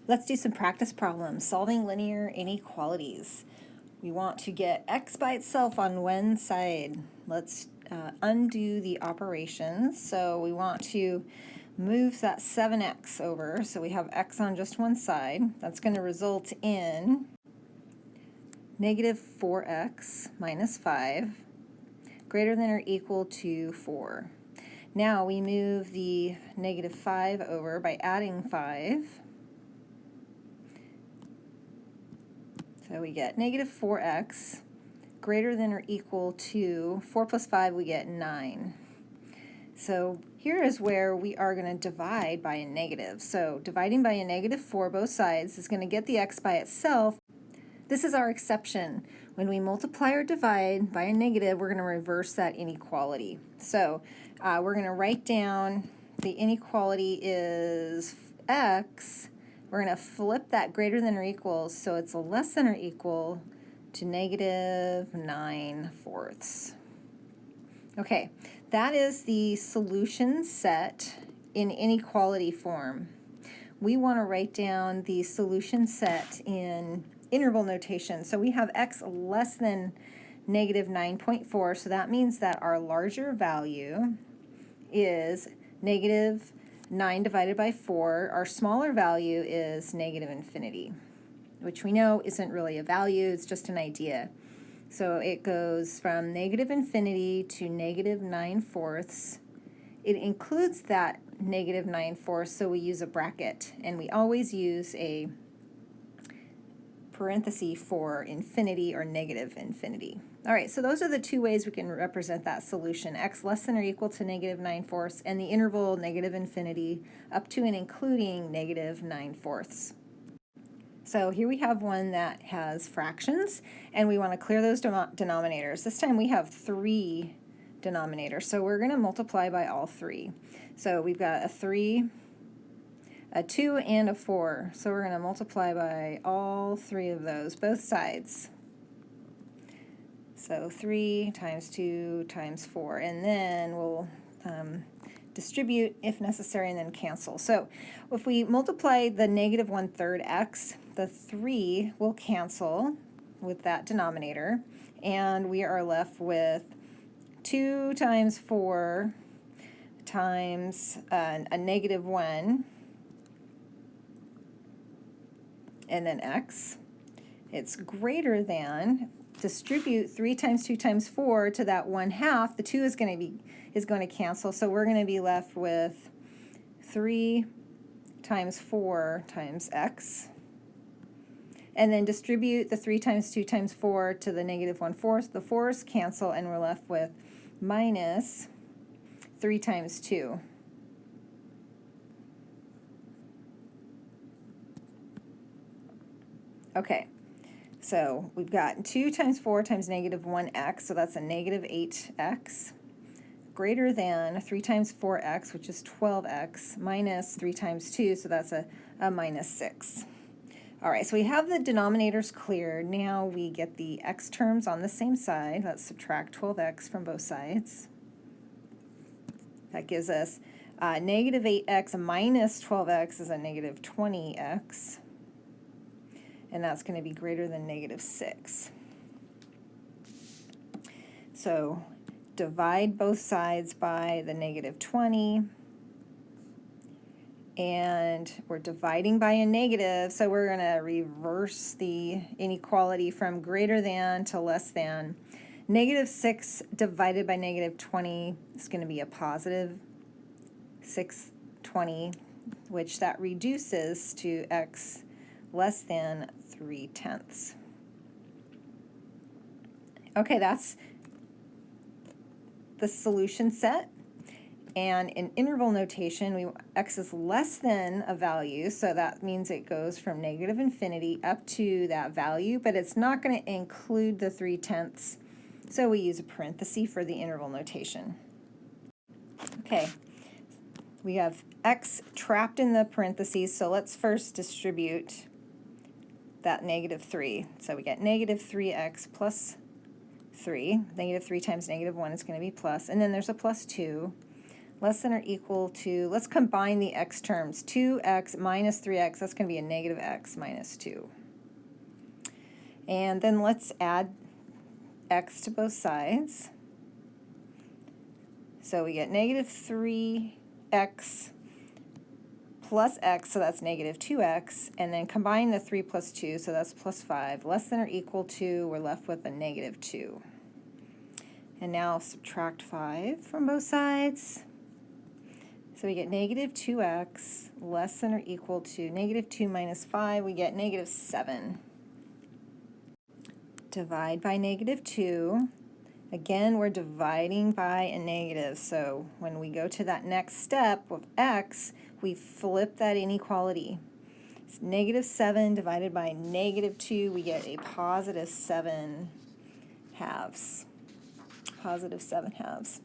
Let's do some practice problems, solving linear inequalities. We want to get x by itself on one side. Let's undo the operations. So we want to move that 7x over. So we have x on just one side. That's going to result in negative 4x minus 5 greater than or equal to 4. Now we move the negative 5 over by adding 5. So we get negative 4x greater than or equal to 4 plus 5, we get 9. So here is where we are going to divide by a negative. So dividing by a negative 4 both sides is going to get the x by itself. This is our exception. When we multiply or divide by a negative, we're going to reverse that inequality. So we're going to write down the inequality is x. We're going to flip that greater than or equals, so it's a less than or equal to negative 9/4. Okay, that is the solution set in inequality form. We want to write down the solution set in interval notation. So we have x less than negative 9.4, so that means that our larger value is negative 9 divided by 4. Our smaller value is negative infinity, which we know isn't really a value, it's just an idea. So it goes from negative infinity to negative 9/4. It includes that negative 9/4, so we use a bracket, and we always use a parenthesis for infinity or negative infinity. All right, so those are the two ways we can represent that solution, x less than or equal to negative 9/4 and the interval negative infinity up to and including negative 9/4. So here we have one that has fractions, and we want to clear those denominators. This time we have 3 denominators, so we're going to multiply by all 3. So we've got a 3, a 2, and a 4. So we're going to multiply by all 3 of those, both sides. So 3 times 2 times 4, and then we'll distribute if necessary and then cancel. So if we multiply the negative 1/3 x, the 3 will cancel with that denominator, and we are left with 2 times 4 times a negative 1, and then x. It's greater than, distribute 3 times 2 times 4 to that 1/2. The 2 is going to cancel, so we're going to be left with 3 times 4 times x. And then distribute the 3 times 2 times 4 to the negative 1/4. The 4's cancel, and we're left with minus 3 times 2. Okay, so we've got 2 times 4 times negative 1x, so that's a negative 8x, greater than 3 times 4x, which is 12x, minus 3 times 2, so that's a minus 6. All right, so we have the denominators cleared. Now we get the x terms on the same side. Let's subtract 12x from both sides. That gives us negative 8x minus 12x is a negative 20x. And that's going to be greater than negative 6. So divide both sides by the negative 20. And we're dividing by a negative, so we're going to reverse the inequality from greater than to less than. Negative 6 divided by negative 20 is going to be a positive 6/20, which that reduces to x less than 3/10. Okay, that's the solution set. And in interval notation, x is less than a value, so that means it goes from negative infinity up to that value, but it's not going to include the 3/10, so we use a parenthesis for the interval notation. Okay, we have x trapped in the parentheses, so let's first distribute that negative 3. So we get negative 3x plus 3. Negative 3 times negative 1 is going to be plus, and then there's a plus 2. less than or equal to, let's combine the x terms, 2x minus 3x, that's going to be a negative x minus 2. And then let's add x to both sides. So we get negative 3x plus x, so that's negative 2x, and then combine the 3 plus 2, so that's plus 5, less than or equal to, we're left with a negative 2. And now subtract 5 from both sides. So we get negative 2x less than or equal to negative 2 minus 5, we get negative 7. Divide by negative 2. Again, we're dividing by a negative, so when we go to that next step of x, we flip that inequality. It's negative 7 divided by negative 2, we get a positive 7 halves. Positive 7 halves.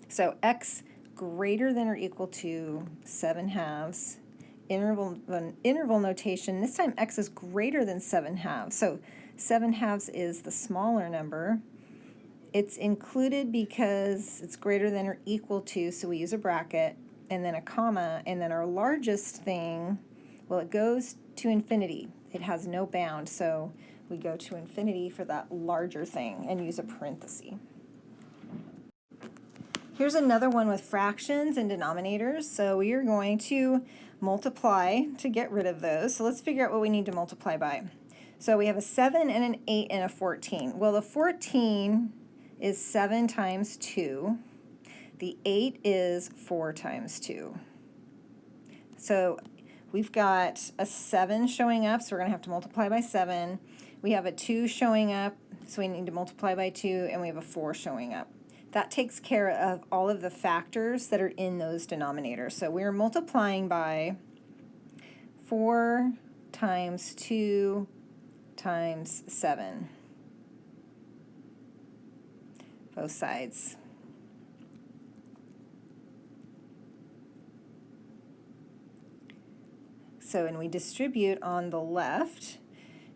So x greater than or equal to 7 halves. Interval notation, this time x is greater than 7 halves. So 7 halves is the smaller number. It's included because it's greater than or equal to, so we use a bracket, and then a comma, and then our largest thing, well, it goes to infinity. It has no bound, so we go to infinity for that larger thing and use a parenthesis. Here's another one with fractions and denominators. So we are going to multiply to get rid of those. So let's figure out what we need to multiply by. So we have a 7 and an 8 and a 14. Well, the 14 is 7 times 2. The 8 is 4 times 2. So we've got a 7 showing up, so we're going to have to multiply by 7. We have a 2 showing up, so we need to multiply by 2, and we have a 4 showing up. That takes care of all of the factors that are in those denominators. So we're multiplying by 4 times 2 times 7, both sides. So when we distribute on the left,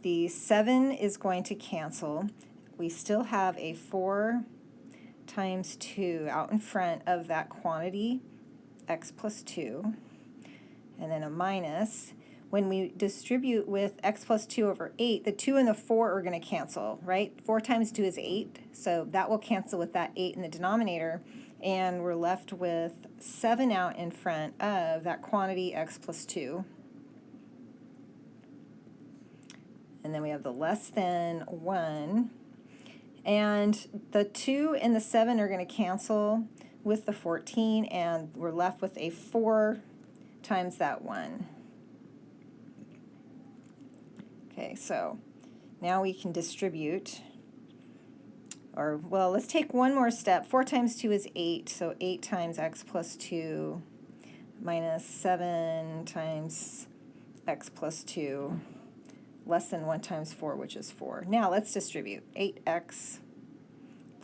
the 7 is going to cancel. We still have a 4 times 2 out in front of that quantity, x plus 2, and then a minus. When we distribute with x plus 2 over 8, the 2 and the 4 are going to cancel, right? 4 times 2 is 8, so that will cancel with that 8 in the denominator, and we're left with 7 out in front of that quantity x plus 2. And then we have the less than 1. And the 2 and the 7 are going to cancel with the 14, and we're left with a 4 times that 1. Okay, so now we can distribute, or, well, let's take one more step. 4 times 2 is 8, so 8 times x plus 2 minus 7 times x plus 2. Less than 1 times 4, which is 4. Now let's distribute. 8x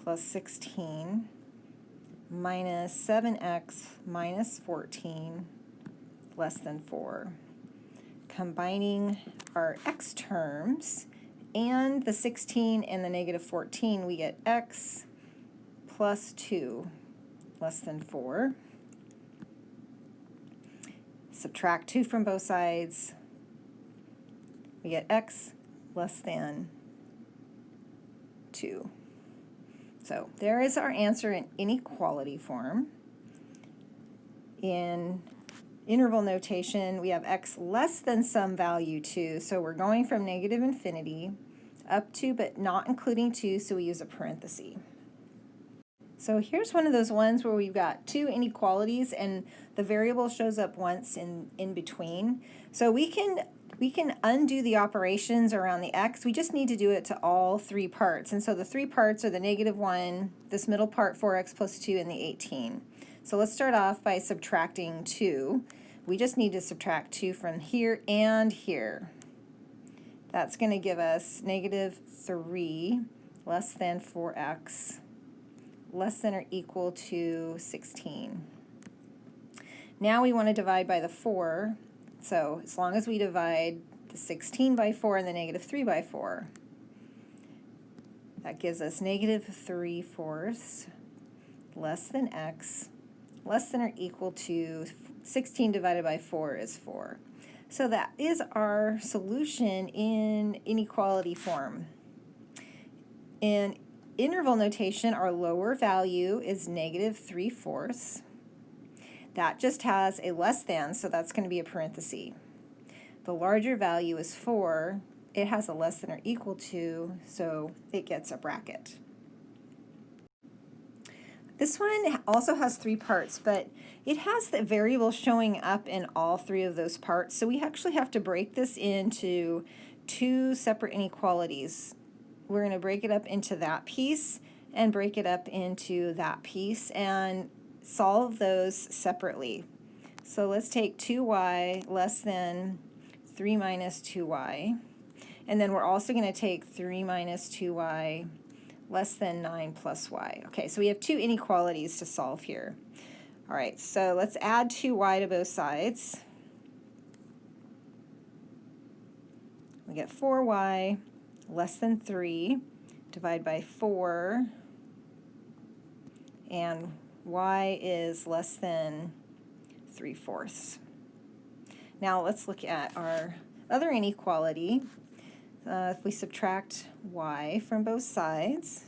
plus 16 minus 7x minus 14 less than 4. Combining our x terms and the 16 and the negative 14, we get x plus 2 less than 4. Subtract 2 from both sides. We get x less than 2. So there is our answer in inequality form. In interval notation, we have x less than some value 2, so we're going from negative infinity up to but not including 2, so we use a parenthesis. So here's one of those ones where we've got two inequalities and the variable shows up once in between. So we can undo the operations around the x. We just need to do it to all 3 parts. And so the 3 parts are the negative 1, this middle part 4x plus 2, and the 18. So let's start off by subtracting 2. We just need to subtract 2 from here and here. That's going to give us negative 3 less than 4x less than or equal to 16. Now we want to divide by the 4. So as long as we divide the 16 by 4 and the negative 3 by 4, that gives us negative 3/4 less than x less than or equal to 16 divided by 4 is 4. So that is our solution in inequality form. In interval notation, our lower value is -3/4. That just has a less than, so that's going to be a parenthesis. The larger value is 4. It has a less than or equal to, so it gets a bracket. This one also has 3 parts, but it has the variable showing up in all 3 of those parts, so we actually have to break this into 2 separate inequalities. We're going to break it up into that piece and break it up into that piece and solve those separately. So let's take 2y less than 3 minus 2y, and then we're also going to take 3 minus 2y less than 9 plus y. Okay, so we have 2 inequalities to solve here. All right, so let's add 2y to both sides. We get 4y less than 3, divide by 4, and y is less than 3/4. Now let's look at our other inequality. If we subtract y from both sides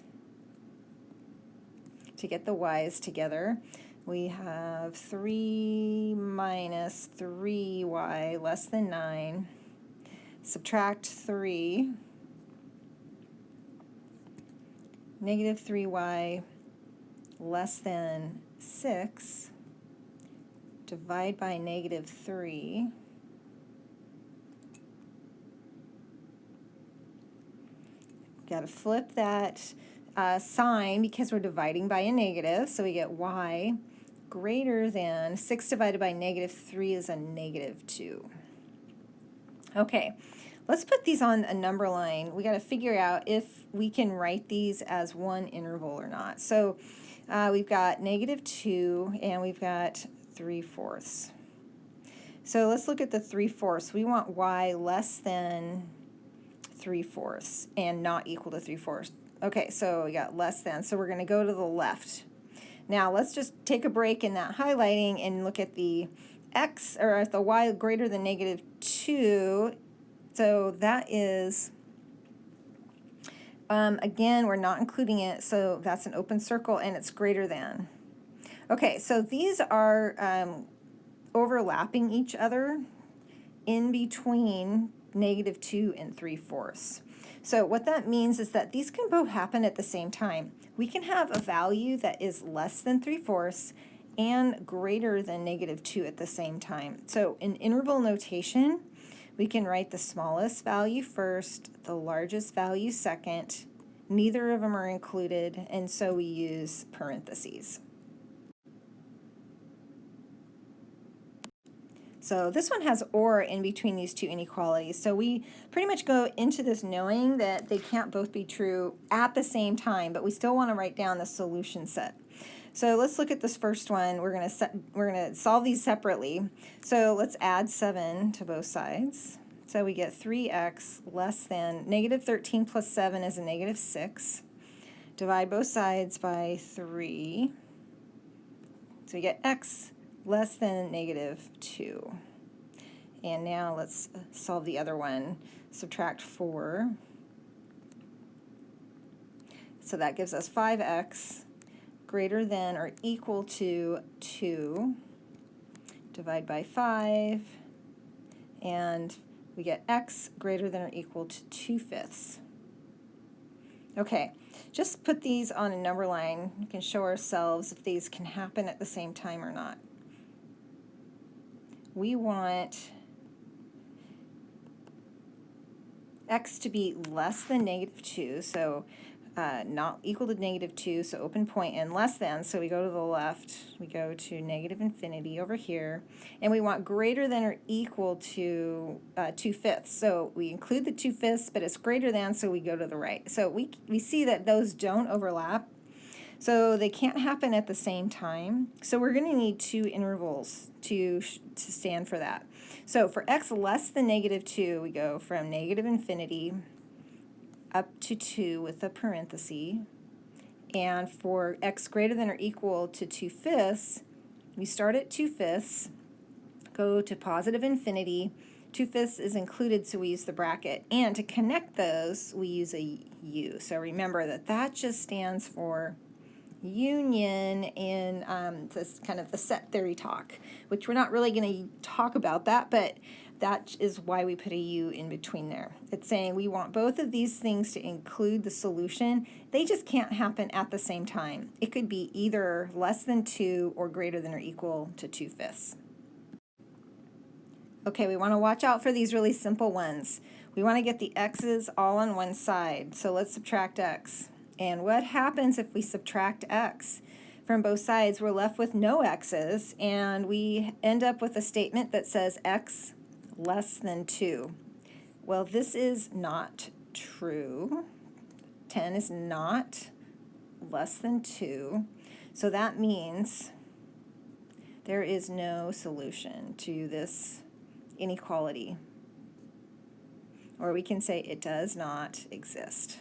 to get the y's together, we have 3 minus 3y less than 9. Subtract 3, -3y less than 6, divide by -3. Got to flip that sign because we're dividing by a negative, so we get y greater than 6 divided by -3 is a -2. Okay, let's put these on a number line. We got to figure out if we can write these as one interval or not. So we've got -2 and we've got 3/4. So let's look at the 3/4. We want y less than 3/4 and not equal to 3/4. Okay, so we got less than, so we're going to go to the left. Now let's just take a break in that highlighting and look at the x, or at the y greater than -2. So that is, again, we're not including it, so that's an open circle and it's greater than. Okay, so these are overlapping each other in between -2 and 3/4. So what that means is that these can both happen at the same time. We can have a value that is less than 3/4 and greater than -2 at the same time. So in interval notation, we can write the smallest value first, the largest value second. Neither of them are included, and so we use parentheses. So this one has or in between these 2 inequalities. So we pretty much go into this knowing that they can't both be true at the same time, but we still want to write down the solution set. So let's look at this first one. We're going to solve these separately. So let's add 7 to both sides. So we get 3x less than -13 plus 7 is a -6. Divide both sides by 3. So we get x less than -2. And now let's solve the other one. Subtract 4. So that gives us 5x greater than or equal to 2. Divide by 5. And we get x greater than or equal to 2/5. Okay, just put these on a number line. We can show ourselves if these can happen at the same time or not. We want x to be less than -2, so not equal to -2, so open point, and less than, so we go to the left, we go to -infinity over here, and we want greater than or equal to 2/5. So we include the 2/5, but it's greater than, so we go to the right. So we see that those don't overlap, so they can't happen at the same time. So we're going to need 2 intervals to stand for that. So for x less than -2, we go from -infinity up to 2 with a parenthesis, And for x greater than or equal to 2/5, we start at 2/5, go to positive infinity. 2/5 is included, so we use the bracket. And to connect those, we use a U. So remember that that just stands for union in this kind of the set theory talk, which we're not really going to talk about that, but that is why we put a U in between there. It's saying we want both of these things to include the solution. They just can't happen at the same time. It could be either less than 2 or greater than or equal to 2/5. Okay, we want to watch out for these really simple ones. We want to get the x's all on one side, so let's subtract x. And what happens if we subtract x from both sides? We're left with no x's, and we end up with a statement that says x less than 2. Well, this is not true. 10 is not less than 2. So that means there is no solution to this inequality. Or we can say it does not exist.